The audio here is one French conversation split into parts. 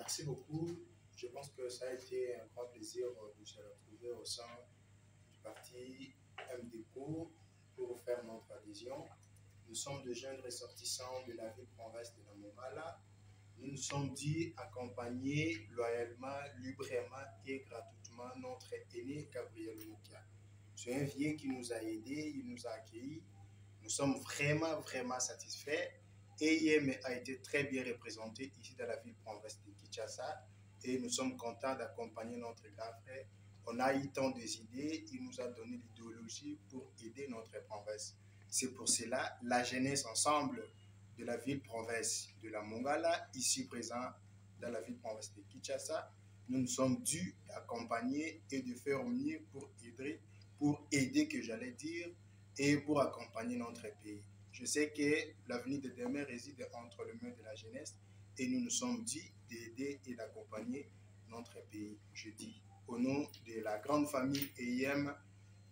Merci beaucoup. Je pense que ça a été un grand plaisir de se retrouver au sein du parti MDCO pour faire notre adhésion. Nous sommes de jeunes ressortissants de la ville province de la Mongala. Nous nous sommes dit accompagner loyalement, librement et gratuitement notre aîné Gabriel Moukia. C'est un vieux qui nous a aidés, il nous a accueillis. Nous sommes vraiment satisfaits. EIM a été très bien représenté ici dans la ville province de Kinshasa et nous sommes contents d'accompagner notre grand frère. On a eu tant des idées, il nous a donné l'idéologie pour aider notre province. C'est pour cela, la jeunesse ensemble de la ville province de la Mongala, ici présent dans la ville province de Kinshasa, nous nous sommes dus d'accompagner et de faire mieux pour aider que j'allais dire, et pour accompagner notre pays. Je sais que l'avenir de demain réside entre les mains de la jeunesse et nous nous sommes dit d'aider et d'accompagner notre pays. Je dis, au nom de la grande famille EIM,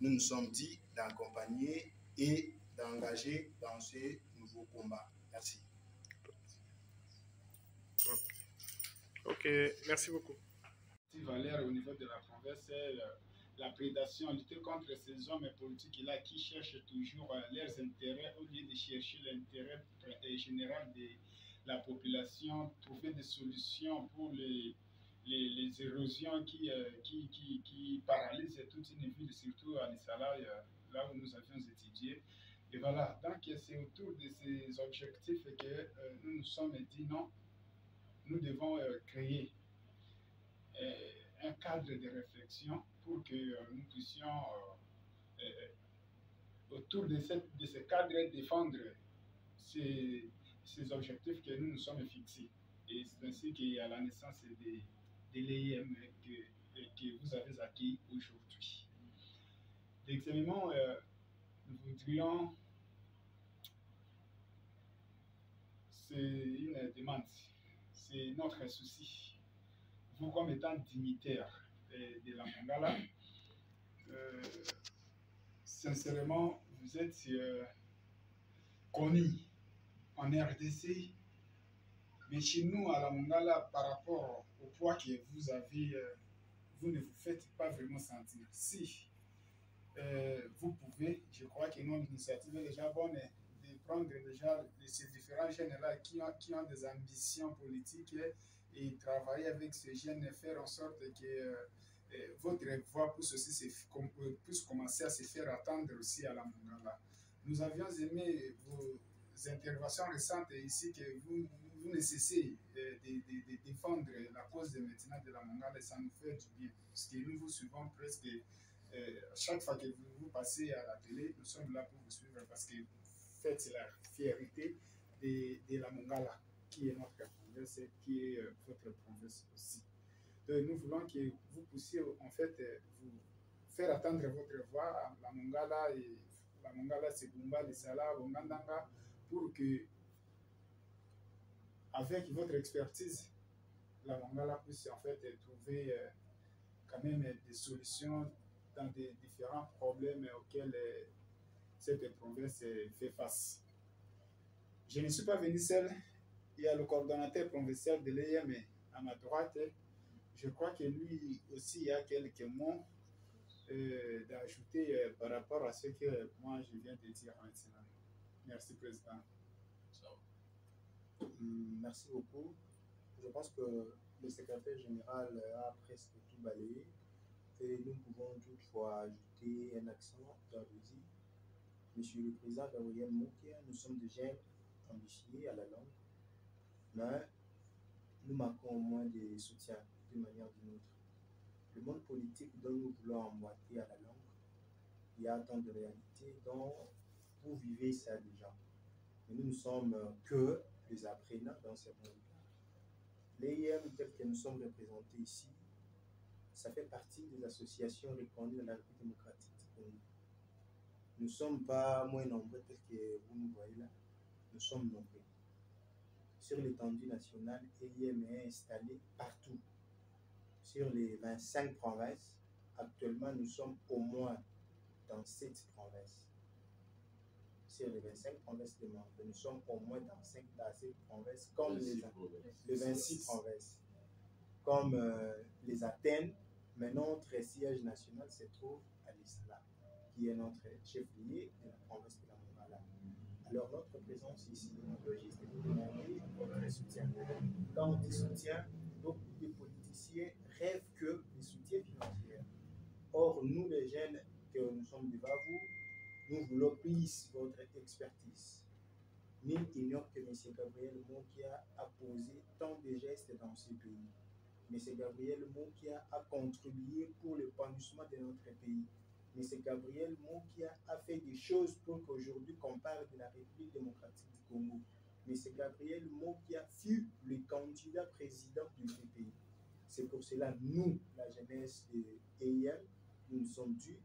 nous nous sommes dit d'accompagner et d'engager dans ce nouveau combat. Merci. Ok, merci beaucoup. Valère au niveau de la province, c'est la prédation, lutter contre ces hommes politiques-là qui cherchent toujours leurs intérêts au lieu de chercher l'intérêt général de la population, trouver des solutions pour les érosions qui paralysent toute une ville, surtout à Lissala, là où nous avions étudié. Et voilà, donc c'est autour de ces objectifs que nous nous sommes dit non, nous devons créer un cadre de réflexion pour que nous puissions, autour de ce cadre, défendre ces objectifs que nous nous sommes fixés. Et c'est ainsi qu'il y a la naissance de l'EIM que vous avez acquis aujourd'hui. Deuxièmement, nous voudrions, c'est une demande, c'est notre souci. Vous, comme étant dignitaire de la Mongala, sincèrement, vous êtes connu en RDC, mais chez nous, à la Mongala, par rapport au poids que vous avez, vous ne vous faites pas vraiment sentir. Si vous pouvez, je crois que notre initiative est déjà bonne, de prendre déjà ces différents jeunes-là qui ont des ambitions politiques et travailler avec ces jeunes, faire en sorte que votre voix puisse commencer à se faire attendre aussi à la Mongala. Nous avions aimé vos interventions récentes ici que vous ne cessez de défendre la cause de maintenant de la Mongala et ça nous fait du bien. Parce que nous vous suivons presque chaque fois que vous passez à la télé, nous sommes là pour vous suivre parce que vous faites la fierté de la Mongala qui est notre province et qui est votre province aussi. Donc, nous voulons que vous puissiez en fait vous faire attendre votre voix à la Mongala et la Mongala, c'est Bumba, Lissala, Bongandanga, pour que, avec votre expertise, la Mongala puisse en fait trouver quand même des solutions dans des différents problèmes auxquels cette province fait face. Je ne suis pas venu seul. Il y a le coordonnateur provincial de l'EIM à ma droite. Je crois que lui aussi, il y a quelques mots d'ajouter par rapport à ce que moi je viens de dire maintenant. Merci, Président. Merci beaucoup. Je pense que le secrétaire général a presque tout balayé et nous pouvons toutefois ajouter un accent dans le dit. Monsieur le Président Gabriel Moukia, nous sommes des jeunes ambitieux à la langue, mais nous manquons au moins de soutien d'une manière ou d'une autre. Le monde politique dont nous voulons emboîter à la langue, il y a tant de réalités dont vous vivez ça déjà. Mais nous ne sommes que les apprenants dans ce monde-là. L'EIM, tel que nous sommes représentés ici, ça fait partie des associations reconnues dans la République démocratique du Congo. Nous ne sommes pas moins nombreux tel que vous nous voyez là. Nous sommes nombreux. Sur l'étendue nationale, EIM est installé partout. Sur les 25 provinces, actuellement, nous sommes au moins dans 7 provinces. Sur les 25 provinces de membres, nous sommes au moins dans 7 provinces, comme les 26 provinces. comme les Athènes, mais notre siège national se trouve à l'Islam, qui est notre chef-lieu de la province de la Mongala. Alors notre présence ici, notre logistique est de demander votre soutien. Quand on dit soutien, beaucoup de politiciens rêvent que le soutien financier. Or, nous les jeunes que nous sommes devant vous, nous voulons plus votre expertise. Nul ignore que M. Gabriel Monkia a posé tant de gestes dans ce pays. M. Gabriel Monkia a contribué pour l'épanouissement de notre pays. M. Gabriel Monkia a fait des choses pour qu'aujourd'hui qu'on parle de la République démocratique du Congo. M. Gabriel Monkia fut le candidat président de ce pays. C'est pour cela, nous, la jeunesse de EIM, nous nous sommes dus,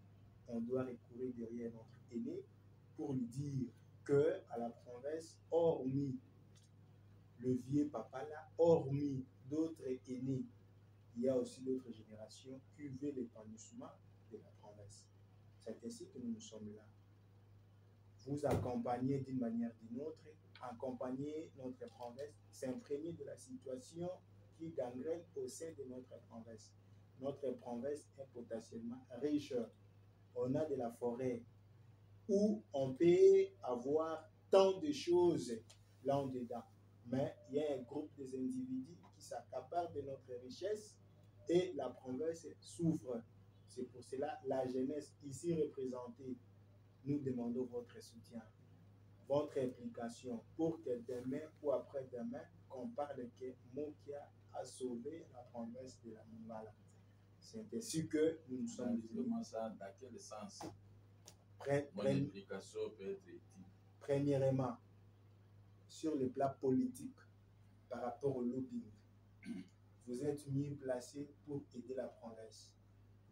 on doit recourir derrière notre aîné pour lui dire que à la province, hormis le vieux papa là, hormis d'autres aînés, il y a aussi d'autres générations qui veulent l'épanouissement de la province. C'est ainsi que nous sommes là. Vous accompagnez d'une manière ou d'une autre, accompagner notre province, s'imprégner de la situation qui gangrène au sein de notre province. Notre province est potentiellement riche. On a de la forêt où on peut avoir tant de choses là en dedans. Mais il y a un groupe des individus qui s'accaparent de notre richesse et la province souffre. C'est pour cela la jeunesse ici représentée, nous demandons votre soutien, votre implication pour que demain ou après-demain, qu'on parle que Monkia a sauvé la province de la Mongala. C'est ainsi que nous sommes Comment ça, dans quel sens mon Mon implication peut être utile? Premièrement, sur le plan politique, par rapport au lobbying, vous êtes mieux placé pour aider la province.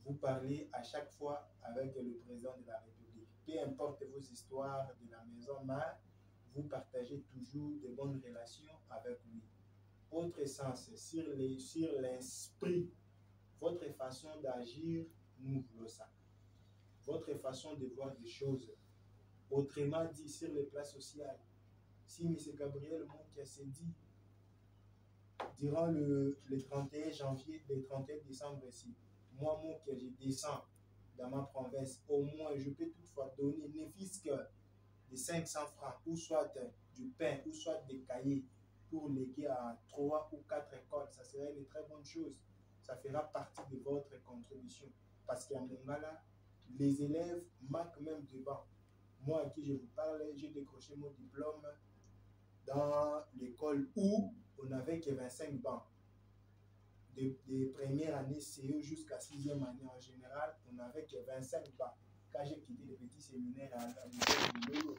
Vous parlez à chaque fois avec le président de la République. Peu importe vos histoires de la maison mère, vous partagez toujours de bonnes relations avec lui. Autre sens, sur l'esprit, votre façon d'agir, nous voulons ça. Votre façon de voir des choses. Autrement dit, sur le plan social, si M. Gabriel Monkia s'est dit, durant le 31 janvier, le 31 décembre ici, moi, Monkia, je descends dans ma province, au moins, je peux toutefois donner, ne fût-ce que de 500 francs, ou soit du pain, ou soit des cahiers, pour léguer à 3 ou 4 écoles, ça serait une très bonne chose. Ça fera partie de votre contribution. Parce qu'à Mongala, les élèves manquent même de bancs. Moi, à qui je vous parle, j'ai décroché mon diplôme dans l'école où on n'avait que 25 bancs. De première année CE jusqu'à 6e année en général, on n'avait que 25 bancs. Quand j'ai quitté le petit séminaire à l'école de Lolo,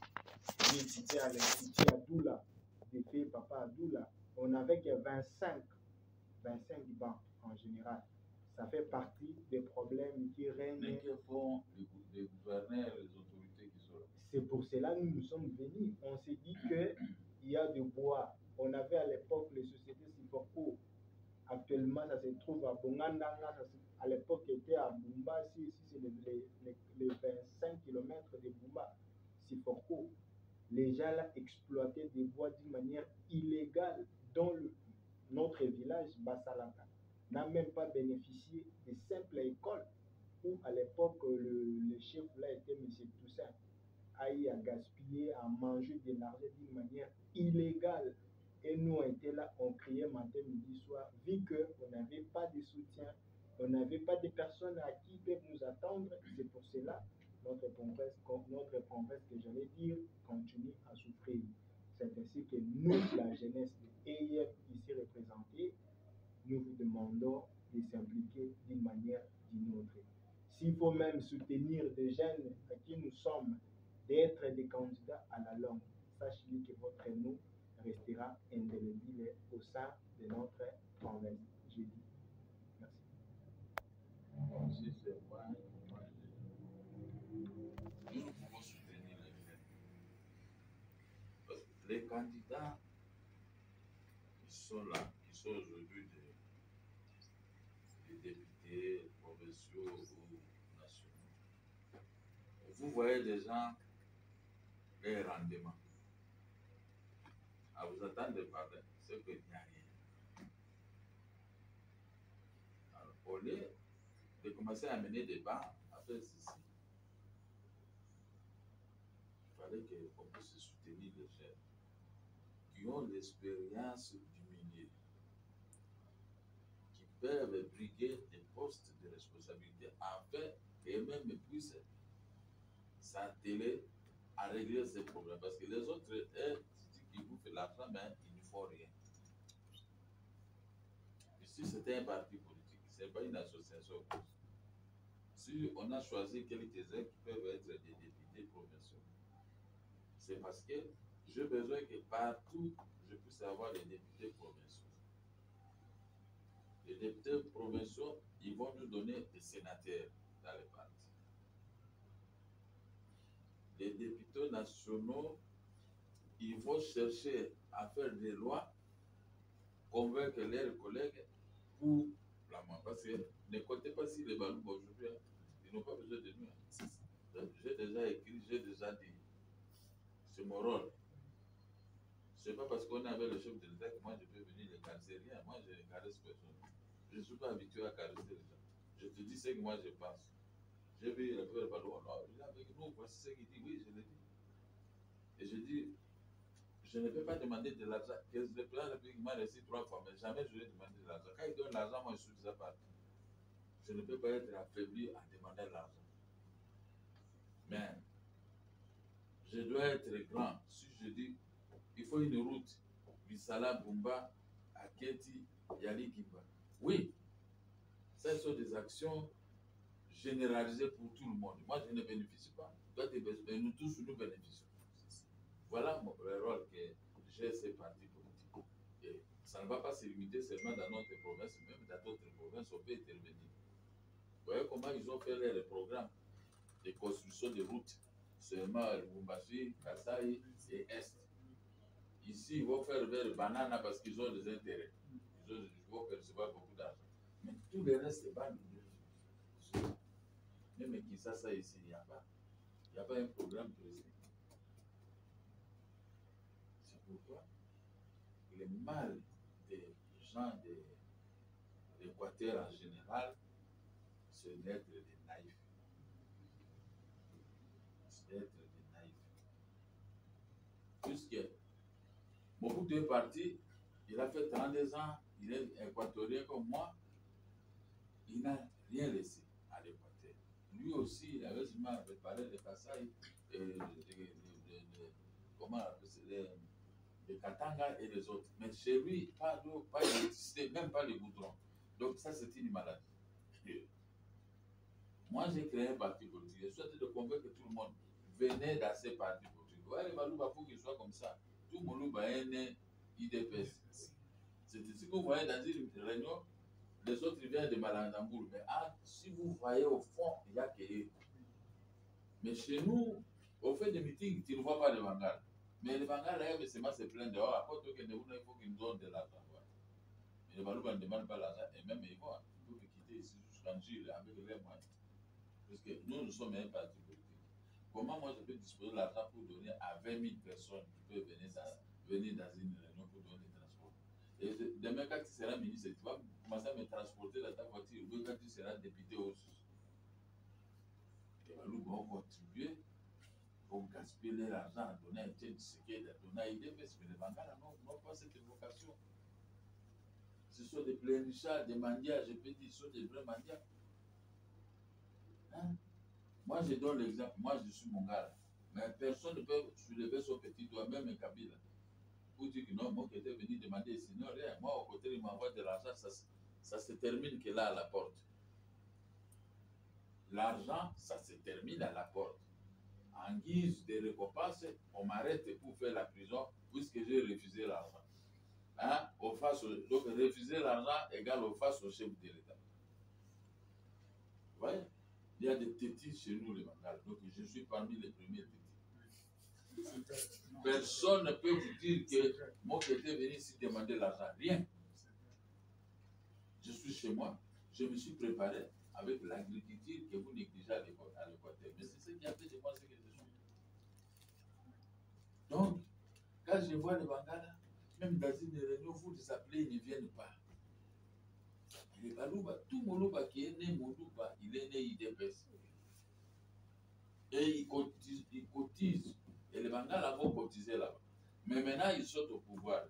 j'ai étudié à l'Institut Adoula, j'ai fait Papa Adoula, on n'avait que 25 bancs en général. Ça fait partie des problèmes qui règnent. Mais que font les gouverneurs et les autorités qui sont là? C'est pour cela que nous sommes venus. On s'est dit qu'il y a du bois. On avait à l'époque les sociétés Siforco. Actuellement, ça se trouve à Bongandanga. À l'époque, c'était à Bumba. Ici, c'est les 25 km de Bumba, Siforco. Les gens là exploitaient des bois d'une manière illégale dans notre village, Bassalaka, n'a même pas bénéficié de simples écoles où à l'époque le chef là était M. Toussaint, a eu à gaspiller, à manger de l'argent d'une manière illégale. Et nous on était là, on criait matin, midi, soir, vu qu'on n'avait pas de soutien, on n'avait pas de personnes à qui peuvent nous attendre. C'est pour cela notre province, que j'allais dire, continue à souffrir. C'est ainsi que nous, la jeunesse de EIF ici représentée, nous vous demandons de s'impliquer d'une manière ou d'une autre. S'il faut même soutenir des jeunes à qui nous sommes, d'être des candidats à la langue, sachez que votre nom restera indélébile au sein de notre province. Je dis merci. Si c'est moi, nous pouvons soutenir les jeunes. Parce que les candidats qui sont là, qui sont aujourd'hui des députés provinciaux ou nationaux, vous voyez des gens, les rendements. À vous attendre de parler, c'est qu'il n'y a rien. au lieu de commencer à mener des débats, à faire ceci, il fallait qu'on puisse soutenir les jeunes qui ont l'expérience du milieu, qui peuvent briguer des postes de responsabilité afin qu'eux-mêmes puissent s'atteler à régler ces problèmes. Parce que les autres, eux, ils bouffent l'argent, mais ils ne font rien. Ici, c'était un parti politique, ce n'est pas une association. Si on a choisi quelques-uns qui peuvent être des députés provinciaux, c'est parce que j'ai besoin que partout, je puisse avoir des députés provinciaux. Les députés provinciaux, ils vont nous donner des sénateurs dans les partis. Les députés nationaux, ils vont chercher à faire des lois, convaincre leurs collègues pour la main. Parce que ne comptez pas si les Baloubas aujourd'hui, ils n'ont pas besoin de nous. J'ai déjà écrit, j'ai déjà dit. C'est mon rôle. Ce n'est pas parce qu'on est avec le chef de l'État que moi je peux venir les caresser. Rien. Moi je ne caresse personne. Je ne suis pas habitué à caresser les gens. Je te dis ce que moi je pense. J'ai vu le père Balou, il est avec nous, voici ce qu'il dit. Oui, je l'ai dit. Et je dis, je ne peux pas demander de l'argent. Le président de la République m'a reçu 3 fois, mais jamais je lui ai demandé de l'argent. Quand il donne l'argent, moi je suis déjà parti. Je ne peux pas être affaibli à demander de l'argent. Mais je dois être grand. Si je dis, il faut une route, Bissala, Bumba, Aketi, Yali, Kimba. Oui, ce sont des actions généralisées pour tout le monde. Moi, je ne bénéficie pas. Toi, tu bénéficies. Nous tous, nous bénéficions. Voilà le rôle que j'ai ces partis politiques. Et ça ne va pas se limiter seulement dans notre province, même dans d'autres provinces, on peut intervenir. Vous voyez comment ils ont fait les programmes de construction de routes, seulement Lubumbashi, Kasaï et Est. Ici, ils vont faire vers Banana parce qu'ils ont des intérêts. Ils vont percevoir beaucoup d'argent. Mais tout le reste, c'est pas nous. Même Kinshasa ici, il n'y a pas. Il n'y a pas un programme précis. C'est pourquoi le mal des gens de l'Équateur en général, c'est d'être des naïfs. C'est d'être des naïfs. Puisque Mobutu est parti, il a fait 32 ans, il est équatorien comme moi, il n'a rien laissé à l'Équateur. Lui aussi, il avait seulement préparé les Kasaï, les Katanga et les autres. Mais chez lui, pas d'eau, pas d'électricité, même pas les goudrons. Donc ça, c'est une maladie. Moi, j'ai créé un parti politique. Je souhaite de convaincre tout le monde. Venez dans ces partis politiques. Ouais, les Balouba, pour qu'ils soient comme ça. Tout mon loup est né IDPS. C'est ici que vous voyez dans une réunion, les autres viennent de Malandambour. Mais si vous voyez au fond, il n'y a que eux. Mais chez nous, au fait des meetings, tu ne vois pas les Bengales. Mais les Bengales, c'est se plaindre dehors. À côté que il faut qu'ils nous donnent de l'argent. Mais les Balouba ne demandent pas l'argent. Et même ils vont. Ils peuvent quitter ici jusqu'en Gilles avec les moyens. Parce que nous sommes un parti politique. Comment moi je peux disposer de l'argent pour donner à 20 000 personnes qui peuvent venir dans une réunion pour donner des transports? Et demain, quand tu seras ministre, tu vas commencer à me transporter dans ta voiture. Ou quand tu seras député aussi. Les Balouba vont contribuer pour gaspiller l'argent, donner un tiers de ce qui est donné à IDPS. Mais les Bengales n'ont pas cette vocation. Ce sont des plénichards, des mendiants, je peux dire, ce sont des vrais mendiants. Hein? Moi, je donne l'exemple. Moi, je suis Mongala. Mais personne ne peut soulever son petit doigt, même un Kabila, pour dire que non, moi qui étais venu demander ici, non, rien. Moi, au côté, il m'envoie de l'argent, ça se termine que là, à la porte. L'argent, ça se termine à la porte. En guise de récompense, on m'arrête pour faire la prison, puisque j'ai refusé l'argent. Hein? Donc, refuser l'argent égale au face au chef de l'État. Vous voyez? Il y a des tétis chez nous, les Bengales. Donc, je suis parmi les premiers tétis. Personne ne peut vous dire que moi qui étais venu ici demander l'argent. Rien. Je suis chez moi. Je me suis préparé avec l'agriculture que vous négligez à l'Équateur. Mais c'est ce qui a fait de moi ce que je suis. Donc, quand je vois les Bengales, même dans une réunion, vous les appelez, ils ne viennent pas. Les Balouba, tout Moloba qui est né Moluba, il est né IDPS. Et ils cotisent. Et les Bangala vont cotiser là-bas. Mais maintenant, ils sont au pouvoir.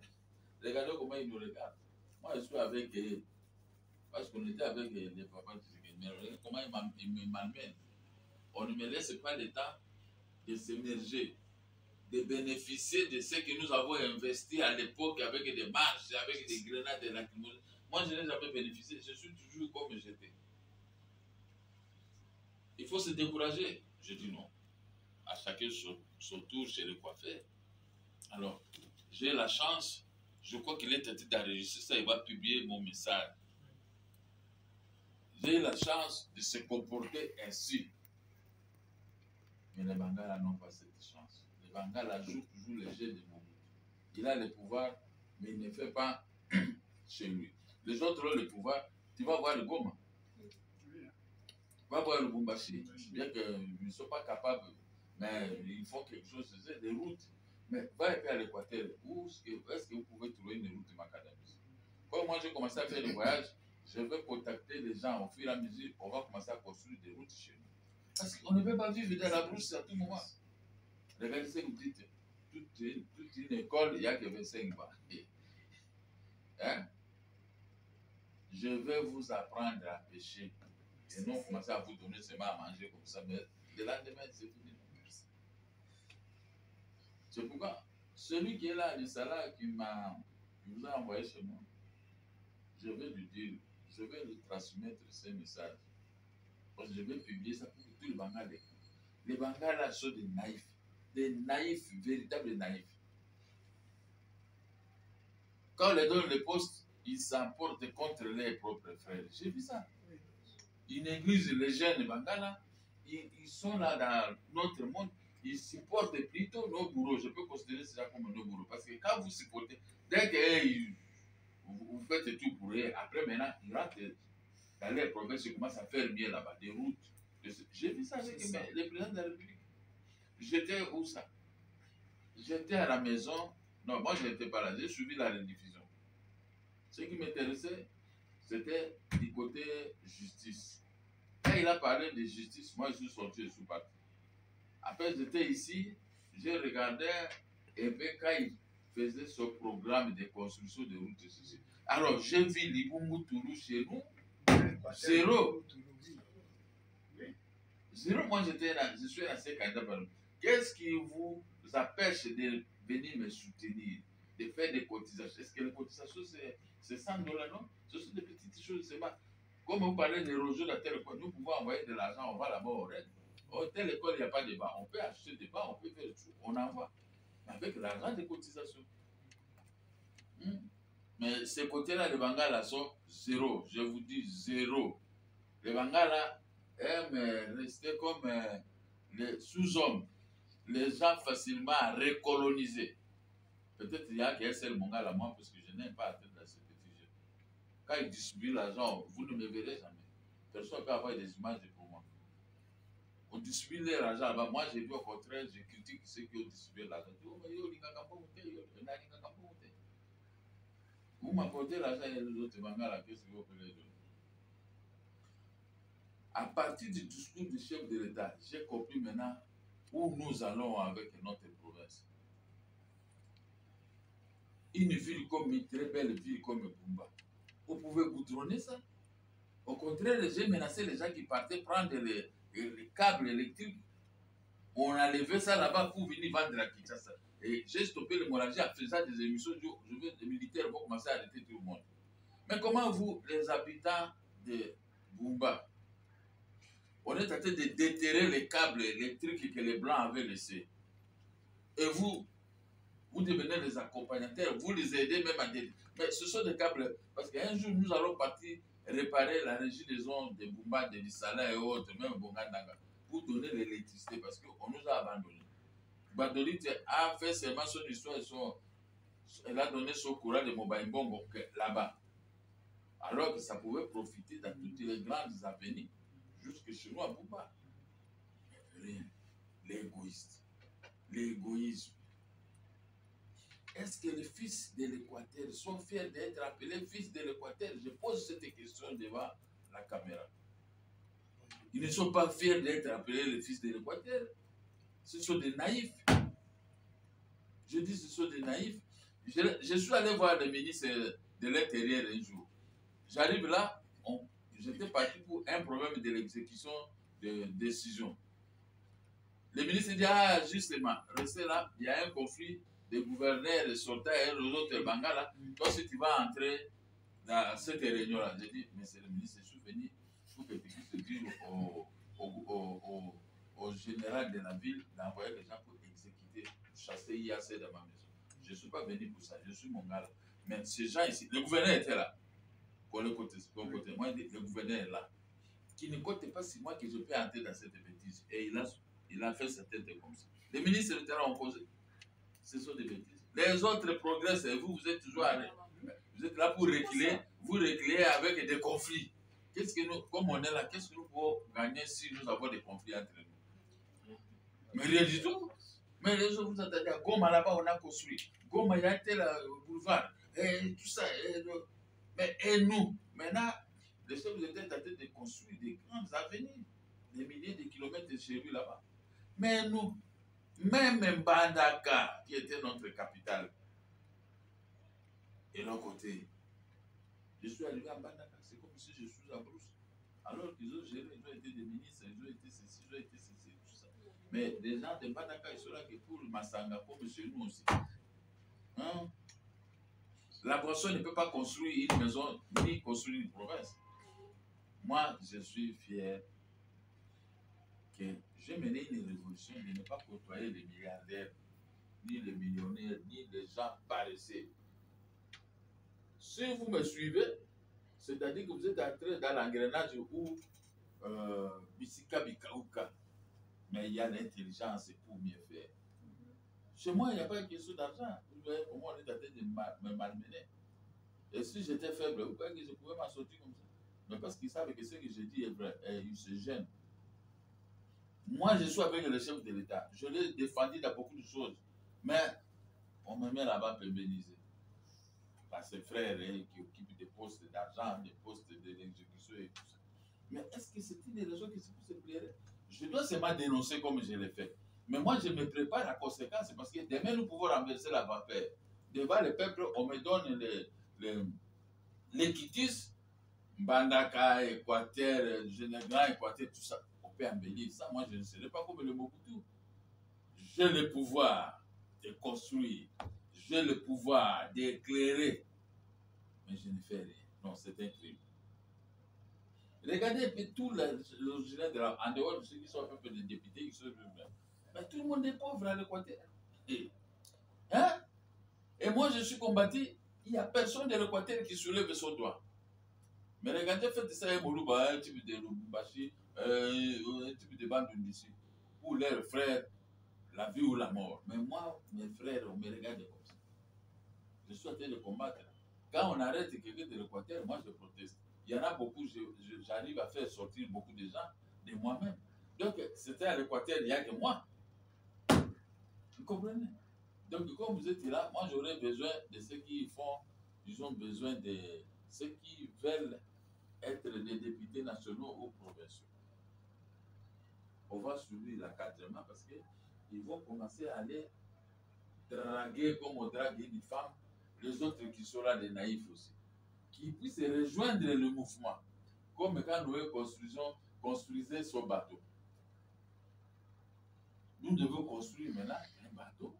Regardez comment ils nous regardent. Moi, je suis avec parce qu'on était avec les papas de mais regardez comment ils me malmènent. On ne me laisse pas le temps de s'émerger, de bénéficier de ce que nous avons investi à l'époque avec des marches, avec des grenades et lacrymogènes. Moi, je n'ai jamais bénéficié. Je suis toujours comme j'étais. Il faut se décourager. Je dis non. À chacun son tour chez le coiffeur. Alors, j'ai la chance, je crois qu'il est tenté d'enregistrer ça, il va publier mon message. J'ai la chance de se comporter ainsi. Mais les Bangala n'ont pas cette chance. Les Bangala jouent toujours les jeux de Mobutu. Il a le pouvoir, mais il ne fait pas chez lui. Les autres ont le pouvoir. Tu vas voir le Goma. Tu vas voir le Bumbashi. Bien qu'ils ne sont pas capables, mais ils font quelque chose, c'est des routes. Mais va et à l'Équateur, où est-ce que vous pouvez trouver une route de macadamisme? Quand moi j'ai commencé à faire le voyage, je vais contacter les gens au fur et à mesure, on va commencer à construire des routes chez nous. Parce qu'on ne peut pas vivre dans la brousse à tout moment. Regardez ce que vous dites, toute une école, il n'y a que 25 ans. Hein? Je vais vous apprendre à pêcher. Et non commencer à vous donner seulement à manger comme ça, mais le lendemain, c'est fini. C'est pourquoi celui qui est là, le salaire qui vous a envoyé chez moi, je vais lui dire, je vais lui transmettre ce message. Parce que je vais publier ça pour que tout le Bangala écoute. Les Bangala sont des naïfs, véritables naïfs. Quand on les donne le poste, ils s'emportent contre leurs propres frères. J'ai vu ça. Ils négligent les jeunes Bangala. Ils sont là dans notre monde. Ils supportent plutôt nos bourreaux. Je peux considérer ça comme nos bourreaux. Parce que quand vous supportez, dès que vous faites tout pour eux, après maintenant, ils rentrent dans les provinces, ils commencent à faire mieux là-bas, des routes. J'ai vu ça avec le président de la République. J'étais où ça? J'étais à la maison. Non, moi je n'étais pas là. J'ai suivi la rediffusion. Ce qui m'intéressait, c'était du côté justice. Quand il a parlé de justice, moi je suis sorti, je suis parti. Après, j'étais ici, j'ai regardé et puis quand il faisait ce programme de construction de routes et ceci. Alors, j'ai vu Libungu Toulou chez nous, zéro. Zéro, moi je suis assez candidat. Qu'est-ce qui vous empêche de venir me soutenir, de faire des cotisations? Est-ce que les cotisations, c'est 100 $, non? Ce sont des petites choses, c'est pas. Comme vous parlez de l'érosion de la terre, nous pouvons envoyer de l'argent, on va là-bas au RAID. Au telle école, il n'y a pas de banc. On peut acheter des bancs, on peut faire tout. On envoie. Avec l'argent des cotisations. Mais ces côtés-là, les Bangala sont zéro. Je vous dis zéro. Les Bangala aiment rester comme les sous-hommes. Les gens facilement à recoloniser. Peut-être il y a qu'un seul Mongala, moi, parce que je n'aime pas atteindre à ce petit jeu. Quand ils distribuent l'argent, vous ne me verrez jamais. Personne ne peut avoir des images pour moi. On distribue l'argent là-bas. Moi, j'ai vu au contraire, je critique ceux qui ont distribué l'argent. Vous m'apportez l'argent et les autres Bangala, qu'est-ce que vous pouvez donner? À partir du discours du chef de l'État, j'ai compris maintenant où nous allons avec notre province. Une ville comme une très belle ville comme Bumba. Vous pouvez goudronner ça? Au contraire, j'ai menacé les gens qui partaient prendre les câbles électriques. On a levé ça là-bas pour venir vendre à Kinshasa. Et j'ai stoppé l'hémorragie en faisant des émissions. Je veux les militaires vont commencer à arrêter tout le monde. Mais comment vous, les habitants de Bumba, on est en train de déterrer les câbles électriques que les Blancs avaient laissés. Et vous devenez les accompagnateurs, vous les aidez même à déterrer. Mais ce sont des câbles, parce qu'un jour nous allons partir réparer la régie des ondes de Bumba, de Lissala et autres, même Bongandanga, pour donner l'électricité, parce qu'on nous a abandonnés. Badolite a fait seulement son histoire, elle a donné son courant de Mobaïmbongo là-bas. Alors que ça pouvait profiter dans toutes les grandes avenirs, jusque chez nous à Bumba. Rien. L'égoïste. L'égoïsme. est-ce que les fils de l'Équateur sont fiers d'être appelés fils de l'Équateur? Je pose cette question devant la caméra. Ils ne sont pas fiers d'être appelés les fils de l'Équateur. Ce sont des naïfs. Je dis ce sont des naïfs. Je suis allé voir le ministre de l'Intérieur un jour. J'arrive là, j'étais parti pour un problème de l'exécution de décision. Le ministre dit, ah, justement, restez là, il y a un conflit des gouverneurs sortants et les autres Bangala. Toi, si tu vas entrer dans cette réunion-là, j'ai dit, monsieur le ministre, je suis venu pour que tu puisses dire au général de la ville d'envoyer les gens pour exécuter, chasser IAC dans ma maison. Je ne suis pas venu pour ça, je suis mon gars là. Mais ces gens ici, le gouverneur était là. Pour le côté. Moi, le gouverneur est là. Qui ne compte pas si moi que je peux entrer dans cette bêtise. Et il a fait sa tête comme ça. Les ministres de terrain ont posé. Ce sont des bêtises. Les autres progressent et vous êtes toujours vous êtes là pour reculer. Vous reculez avec des conflits. Qu'est-ce que nous, comme on est là, qu'est-ce que nous pouvons gagner si nous avons des conflits entre nous? Mais rien du tout. Mais les autres, vous attendez à Goma là-bas, on a construit. Goma, il y a tel boulevard. Et tout ça. Et nous, maintenant, les chefs vous étaient en train de construire des grandes avenirs, des milliers de kilomètres de chez lui là-bas. Mais nous, même Mbandaka, qui était notre capitale, et l'autre côté, je suis arrivé à Mbandaka, c'est comme si je suis à Brousse. Alors qu'ils ont géré, ils ont été des ministres, ils ont été ceci, ils ont été ceci, tout ça. Mais les gens de Mbandaka, ils sont là que pour Massanga, comme chez nous aussi. Hein? La Boisson ne peut pas construire une maison ni construire une province. Moi, je suis fier que j'ai mené une révolution de ne pas côtoyer les milliardaires, ni les millionnaires, ni les gens paresseux. Si vous me suivez, c'est-à-dire que vous êtes entré dans l'engrenage où Bisika Bikaouka, mais il y a l'intelligence pour mieux faire. Chez moi, il n'y a pas de question d'argent. Vous voyez comment on est en train de me malmener. Et si j'étais faible, vous croyez que je pouvais m'en sortir comme ça? Mais parce qu'ils savent que ce que je dis est vrai, et ils se gênent. Moi, je suis avec le chef de l'État. Je l'ai défendu dans beaucoup de choses. Mais on me met là-bas pénalisé. Par ses frères qui occupent des postes d'argent, des postes de l'exécution et tout ça. Mais est-ce que c'est une des raisons qui se plairait? Je dois seulement dénoncer comme je l'ai fait. Mais moi, je me prépare à la conséquence parce que demain, nous pouvons renverser la vapeur. Devant le peuple, on me donne les quitus, Mbandaka, Équateur, Génégal, Équateur, tout ça. On peut embellir ça. Moi, je ne serai pas comme le Mobutu. J'ai le pouvoir de construire. J'ai le pouvoir d'éclairer. Mais je ne fais rien. Non, c'est un crime. Regardez un peu tout l'originaire de en dehors de ceux qui sont un peu des députés, qui sont mais tout le monde est pauvre à l'Équateur. Hein? Et moi, je suis combattu. Il n'y a personne de l'Équateur qui soulève son doigt. Mais regardez, faites ça à Moluba, un type de Lubumbashi, un type de Bandundici, pour leurs frères, la vie ou la mort. Mais moi, mes frères, on me regarde comme ça. Je suis en train de combattre. Quand on arrête quelqu'un de l'Équateur, moi je proteste. Il y en a beaucoup, j'arrive à faire sortir beaucoup de gens de moi-même. Donc, c'était à l'Équateur, il n'y a que moi. Vous comprenez? Donc, comme vous êtes là, moi j'aurais besoin de ceux qui font, ils ont besoin de ceux qui veulent être des députés nationaux ou provinciaux. On va suivre l'encadrement parce qu'ils vont commencer à aller draguer comme on drague une femme, les autres qui sont là des naïfs aussi, qui puissent rejoindre le mouvement, comme quand Noé construisait son bateau. Nous devons construire maintenant un bateau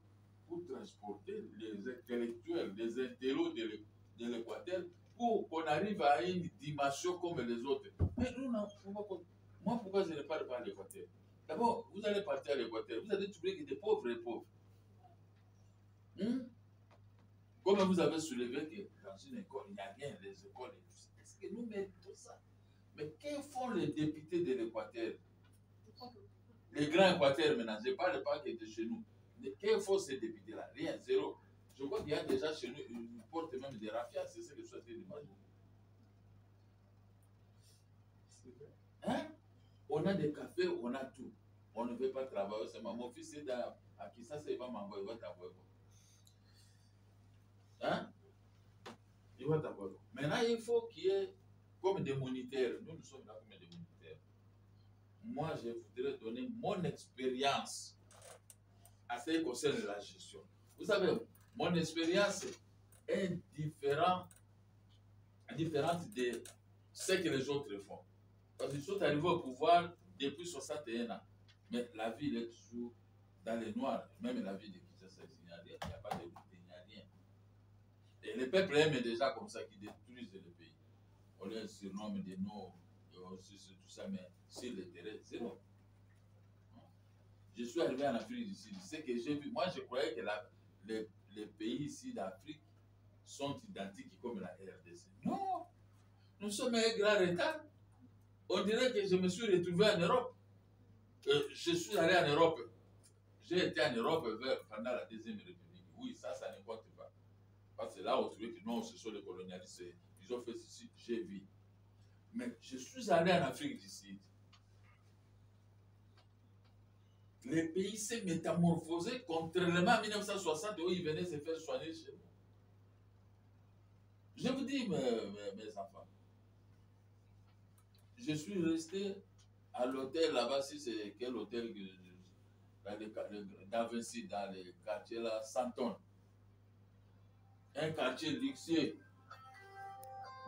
pour transporter les intellectuels, les intellos de l'Équateur pour qu'on arrive à une dimension comme les autres. Mais nous, moi, pourquoi je ne parle pas à l'Équateur? D'abord, vous allez partir à l'Équateur, vous allez trouver que des pauvres et pauvres. Comme vous avez soulevé que dans une école, il n'y a rien, les écoles et tout ça. Est-ce que nous mettons tout ça? Mais que font les députés de l'Équateur? Les grands Équateurs maintenant, je ne parle pas que de chez nous. Que font ces députés-là? Rien, zéro. Je crois qu'il y a déjà chez nous, ils portent même des rafias, c'est ce que je suis en train d'imaginer. Hein? On a des cafés, on a tout. On ne veut pas travailler. Mon fils est à Kissassa, il va m'envoyer, il va t'envoyer. Hein? Il va t'avoir. Maintenant, il faut qu'il y ait comme des moniteurs. Nous sommes là comme des moniteurs. Moi, je voudrais donner mon expérience à ce qui concerne la gestion. Vous savez, mon expérience est différente de ce que les autres font. Parce qu'ils sont arrivés au pouvoir depuis 61 ans. Mais la vie est toujours dans les noirs. Même la vie de Kinshasa, il n'y a rien. Il n'y a pas de lutte, il n'y a rien. Et les peuples aiment déjà comme ça qui détruisent le pays. On les surnomme des noms, tout ça, mais sur le terrain, zéro. Je suis arrivé en Afrique du Sud. Ce que j'ai vu, moi je croyais que les pays ici d'Afrique sont identiques comme la RDC. Non! Nous sommes un grand retard. On dirait que je me suis retrouvé en Europe. Je suis allé en Europe. J'ai été en Europe pendant la Deuxième République. Oui, ça ne compte pas. Parce que là, on trouvait que non, ce sont les colonialistes. Ils ont fait ceci, j'ai vu. Mais je suis allé en Afrique du Sud. Les pays s'est métamorphosé contrairement à 1960 où ils venaient se faire soigner chez nous. Je vous dis, mes enfants, je suis resté à l'hôtel là-bas, si c'est quel hôtel d'Avinci, dans le quartier là, Santon. Un quartier luxueux.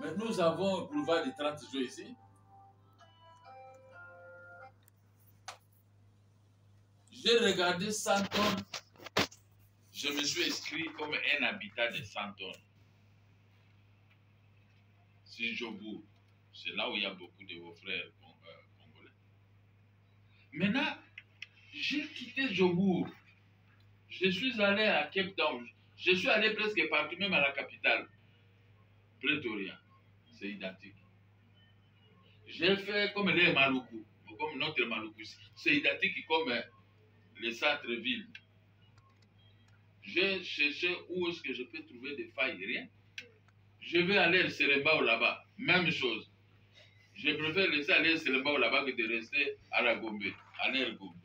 Mais nous avons un boulevard de 30 jours ici. J'ai regardé Santon. Je me suis inscrit comme un habitant de Santon. C'est Jobourg. C'est là où il y a beaucoup de vos frères congolais. Maintenant, j'ai quitté Jobourg. Je suis allé à Cape Town. Je suis allé presque partout, même à la capitale. Pretoria. C'est identique. J'ai fait comme les Maluku, comme notre Maluku. C'est identique comme les centres-villes. J'ai cherché où est-ce que je peux trouver des failles, rien. Je vais aller à Serembao là-bas, même chose. Je préfère laisser aller à Serembao là-bas que de rester à la Gombe, à l'Ergombe.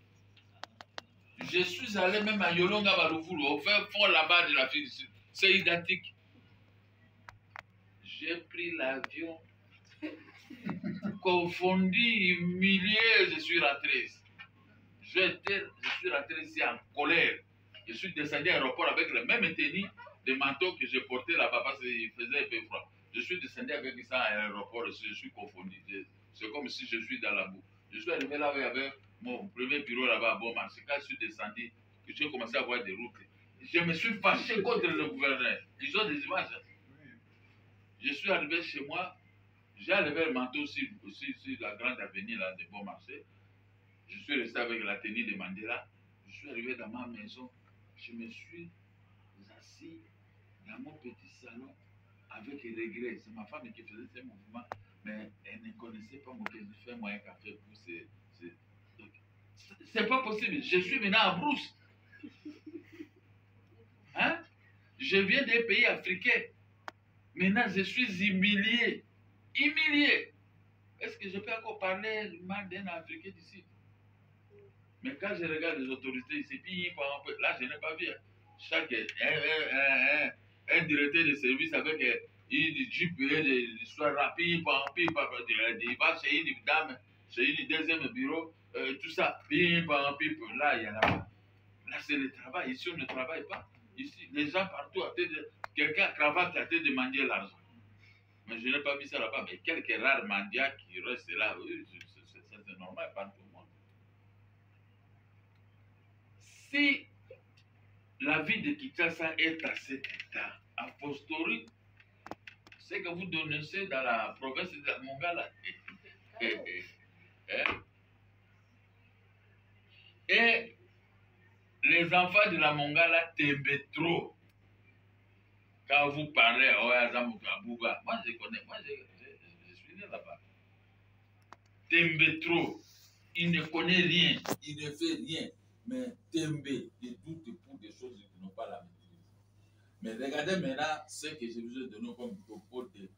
Je suis allé même à Yolonga Baluvulu, au fin fond là-bas de l'Afrique du Sud. C'est identique. J'ai pris l'avion, confondu, humilié, je suis rentré. Je suis rentré ici en colère. Je suis descendu à l'aéroport avec le même tenue de manteau que je portais là-bas parce qu'il faisait un peu froid. Je suis descendu avec ça à l'aéroport, je suis confondu. C'est comme si je suis dans la boue. Je suis arrivé là où il y avait mon premier bureau là-bas à Bon-Marché. Quand je suis descendu, j'ai commencé à voir des routes. Je me suis fâché contre le gouverneur. Ils ont des images. Je suis arrivé chez moi, j'ai enlevé le manteau sur la grande avenue là, de Bon-Marché. Je suis resté avec la tenue de Mandela. Je suis arrivé dans ma maison. Je me suis assis dans mon petit salon avec regret. C'est ma femme qui faisait ces mouvements, mais elle ne connaissait pas mon fait moi un café pour c'est pas possible. Je suis maintenant à Brousse. Hein? Je viens des pays africains. Maintenant, je suis humilié. Humilié. Est-ce que je peux encore parler mal d'un Africain d'ici? Mais quand je regarde les autorités ici, puis là, je n'ai pas vu. Chaque un directeur de service avec une jupe de l'histoire rapide, il va chez une dame, chez une deuxième bureau, tout ça, là, il y en a pas. Là, c'est le travail. Ici, on ne travaille pas. Ici, les gens partout, quelqu'un à cravate a demandé l'argent. Mais je n'ai pas vu ça là-bas. Mais quelques rares mendiants qui restent là, c'est normal, pas tout le monde. Si la vie de Kinshasa est à cet état, a posteriori, c'est que vous dénoncez dans la province de la Mongala. Et les enfants de la Mongala t'aiment trop. Quand vous parlez, Bouba, moi je connais, moi je suis né là-bas. T'aiment trop. Il ne connaît rien, il ne fait rien. Mais Tembe, il doute pour des choses qui n'ont pas la maîtrise. Mais regardez maintenant ce que je vous ai donné comme propos des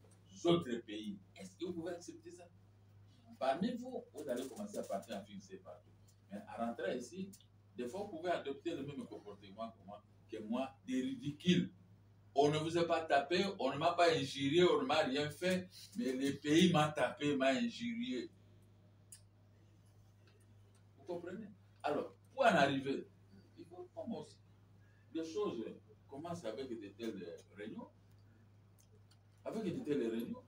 autres pays. Est-ce que vous pouvez accepter ça? Parmi vous, vous allez commencer à partir en fixer partout. Mais à rentrer ici, des fois, vous pouvez adopter le même comportement que moi, des ridicules. on ne vous a pas tapé, on ne m'a pas injurié, on ne m'a rien fait, mais le pays m'a tapé, m'a injurié. Vous comprenez? Alors, pour en arriver, il faut commencer. Les choses commencent avec de telles réunions. Avec de telles réunions.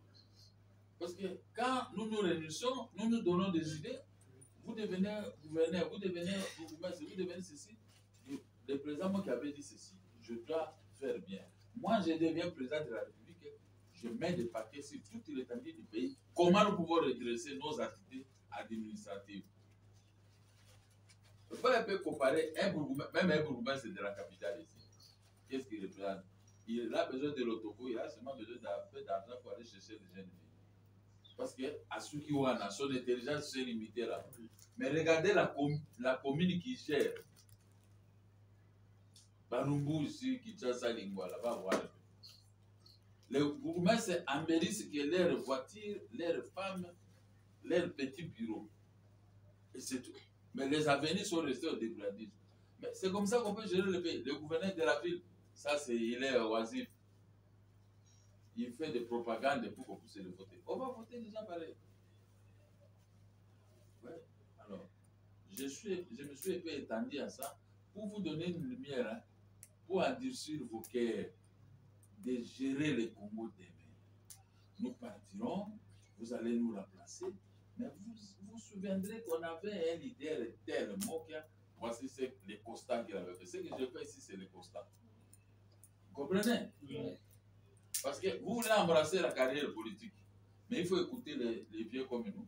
Parce que quand nous nous réunissons, nous nous donnons des idées, vous devenez gouverneur, vous devenez bourgmestre, vous devenez ceci. Le président, moi qui avait dit ceci, je dois faire bien. Moi, je deviens président de la République, je mets des paquets sur toute l'étendue du pays. Comment nous pouvons redresser nos activités administratives? On peut un peu comparer un bourgmestre, même un bourgmestre de la capitale ici. Qu'est-ce qu'il représente? Il a besoin de l'autobus, il a seulement besoin d'un peu d'argent pour aller chercher les jeunes filles. Parce que à ceux qui ont son intelligence s'est limitée là. Mais regardez la commune qui gère. Barumbu ici, Kinshasa, Lingua, là-bas, voilà. Les bourgmestres embellissent que leurs voitures, leurs femmes, leurs petits bureaux. Et c'est tout. Mais les avenirs sont restés au dégradisme. Mais c'est comme ça qu'on peut gérer le pays. Le gouverneur de la ville, ça c'est, il est oisif. Il fait des propagandes pour qu'on puisse le voter. On va voter les gens pareils. Ouais. Alors, je me suis un peu étendu à ça pour vous donner une lumière, hein, pour endurcir vos cœurs, de gérer le Congo demain. Nous partirons, vous allez nous remplacer, mais vous vous souviendrez qu'on avait un leader tellement que voici les constats qu'il avait fait. Ce que je fais ici, c'est les constats. Vous comprenez? Oui. Parce que vous voulez embrasser la carrière politique, mais il faut écouter les vieux comme nous.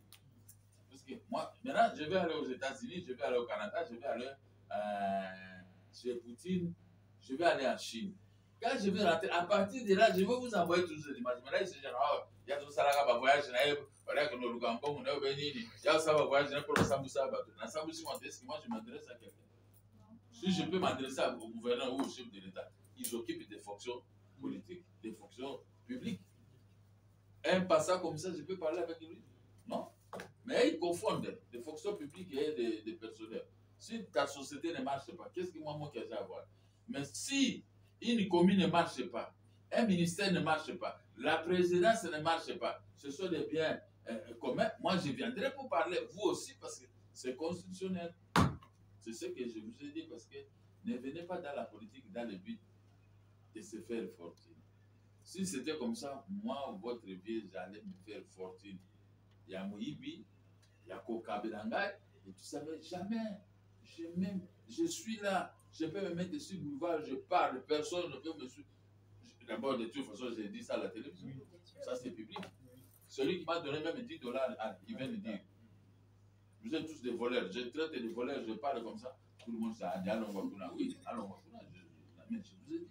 Parce que moi, maintenant, je vais aller aux États-Unis, je vais aller au Canada, je vais aller chez Poutine, je vais aller en Chine. Quand je vais rentrer, à partir de là, je vais vous envoyer toutes ces images. Maintenant, ils se disent, oh, il y a tout ça là, va voyage, il y a ça va voyager pour le Samboussa. Dans Samboussa, moi, je m'adresse à quelqu'un. Si je peux m'adresser au gouverneur ou au chef de l'État, ils occupent des fonctions politiques, des fonctions publiques. Un passant comme ça, je peux parler avec lui? Non. Mais ils confondent des fonctions publiques et des personnels. Si ta société ne marche pas, qu'est-ce que moi que j'ai à voir? Mais si une commune ne marche pas, un ministère ne marche pas, la présidence ne marche pas, ce sont des biens communs, moi je viendrai pour parler, vous aussi, parce que c'est constitutionnel. C'est ce que je vous ai dit, parce que ne venez pas dans la politique dans le but de se faire fortune. Si c'était comme ça, moi, votre vieux, j'allais me faire fortune. Il y a Moïbi, il y a Kokabelangai, et tu savais jamais. Je suis là, je peux me mettre sur le boulevard, je parle, personne ne peut me suivre. D'abord, de toute façon, j'ai dit ça à la télévision. Oui. Ça, c'est public. Oui. Celui qui m'a donné même $10, il vient de dire. Vous êtes tous des voleurs. Je traite de voleurs, je parle comme ça. Tout le monde s'est dit, allons Wakuna. Oui, allons Wakuna. Je vous ai dit.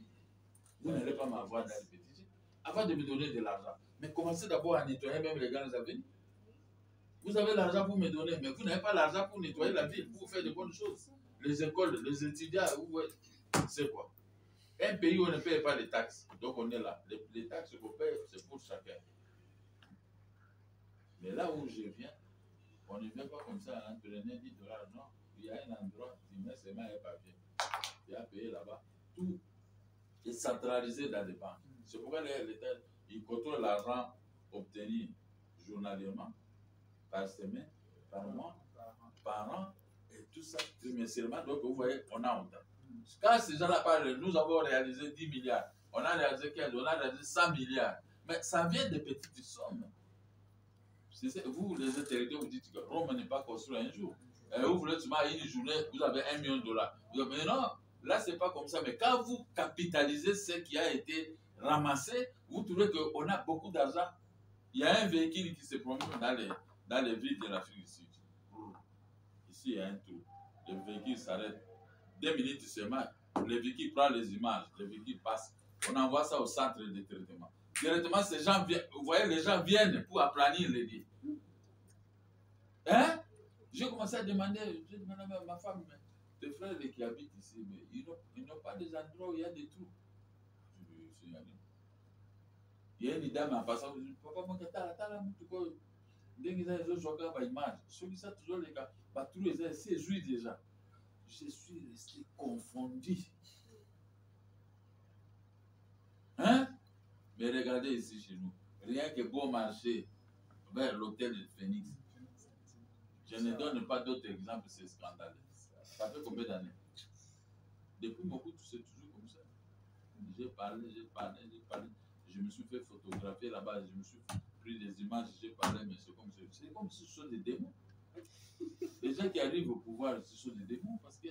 Vous n'allez pas m'avoir dans le petit. Avant de me donner de l'argent. Mais commencez d'abord à nettoyer même les grands avenirs. Vous avez l'argent pour me donner, mais vous n'avez pas l'argent pour nettoyer la ville, pour faire de bonnes choses. Les écoles, les étudiants, c'est quoi? Un pays où on ne paye pas les taxes, donc on est là. Les taxes qu'on paye, c'est pour chacun. Mais là où je viens, on ne vient pas comme ça, hein, prenez $10, non. Il y a un endroit, tu mets seulement un papier. Tu as payé là-bas. Tout est centralisé dans les banques. C'est pourquoi l'État, il contrôle l'argent obtenu journalièrement, par semaine, par mois, par an, et tout ça trimestriellement. Donc vous voyez, on a honte. Quand ces gens-là parlent, nous avons réalisé 10 milliards, on a réalisé 15, on a réalisé 100 milliards. Mais ça vient de petites sommes. Vous, les intellectuels, vous dites que Rome n'est pas construit un jour. Et vous voulez seulement une journée, vous avez $1 million. Mais non, là, ce n'est pas comme ça. Mais quand vous capitalisez ce qui a été ramassé, vous trouvez qu'on a beaucoup d'argent. Il y a un véhicule qui se promène dans les villes de l'Afrique du Sud. Ici, il y a un trou. Le véhicule s'arrête. 2 minutes seulement. Le véhicule prend les images. Le véhicule passe. On envoie ça au centre de traitement. Directement, ces gens viennent. Vous voyez, les gens viennent pour aplanir les lits. Hein? J'ai commencé à demander, j'ai demandé à ma femme, tes frères qui habitent ici, mais ils n'ont pas des endroits où il y a des trous. Il y a une dame en passant, je dis, papa, moi, t'as la moutou quoi? Dès qu'ils ont joué à l'image, ceux qui sont toujours les gars, c'est joué déjà. Je suis resté confondu. Hein? Mais regardez ici chez nous, rien que beau marché vers l'hôtel de Phoenix. Je ne donne pas d'autres exemples, c'est scandaleux. Ça fait combien d'années? Depuis beaucoup, c'est toujours comme ça. J'ai parlé. Je me suis fait photographier là-bas, je me suis pris des images, j'ai parlé, mais c'est comme si ce sont des démons. Les gens qui arrivent au pouvoir, ce sont des démons parce que